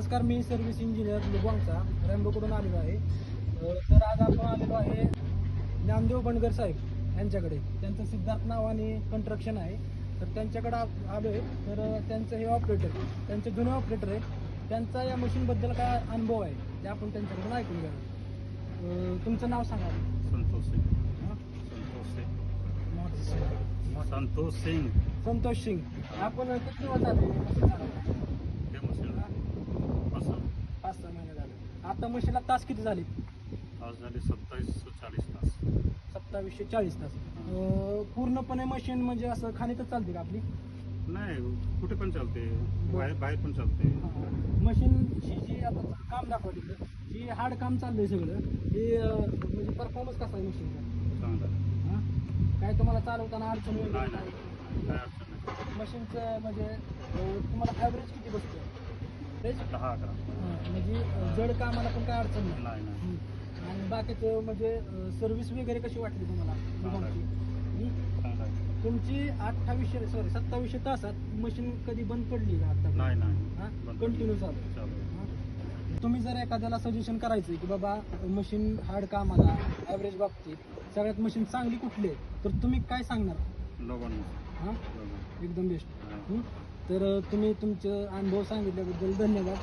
नमस्कार, मी service engineer लुबांगचा रॅम्बोकडून आलेलो आहे. तर आज आपण आलेलो आहे ज्ञानदेव बनगर साहेब यांच्याकडे. त्यांचं सिद्धार्थ नावाने कंस्ट्रक्शन आहे. तर त्यांच्याकडे आलो आहे. तर त्यांचं हे ऑपरेटर, त्यांचे जुने ऑपरेटर आहे. त्यांचा या मशीनबद्दल काय अनुभव आहे ते आपण त्यांच्याकडून ऐकून घ्या. तुमचं नाव सांगा. संतोष सिंग. संतोष सिंग. संतोष सिंग. आपण किती दिवस झाले मशीन चालवता? हे मशीन 5-6 महिने झाले. आता मशीनला तास किती झाले? आज झाले 2740 तास. 2740 तास. पूर्णपणे मशीन म्हणजे असं खाणीतच चालते का आपली? नाही, कुठे पण चालते, बाहेर पण चालते. मशीनची जी आता काम दाखवते, जी हार्ड काम चाललंय सगळं, हे म्हणजे परफॉर्मन्स कसा आहे मशीनचा? चांगला. काय तुम्हाला चालवताना अडचण वगैरे नाही काय? काय अडचण नाही. मशीनचं म्हणजे तुम्हाला ॲव्हरेज किती बसतं? 10-11. म्हणजे जड कामाला पण काय अडचण नाही. नाही नाही. आणि बाकीचं म्हणजे सर्व्हिस वगैरे कशी वाटली तुम्हाला? चांगलं तुमची आहे. तुमची 2700 तासात मशीन कधी बंद पडली का आता? नाही नाही. कंटिन्यू चालू. चालू. तुम्ही जर एखाद्याला सजेशन करायचं की बाबा मशीन हार्ड कामाला ॲव्हरेज बाबतीत सगळ्यात मशीन चांगली कुठली आहे, तर तुम्ही काय सांगणार? लोगन. हां, लोगन. एकदम बेस्ट. तर तुम्ही तुमचे अनुभव सांगितल्याबद्दल धन्यवाद.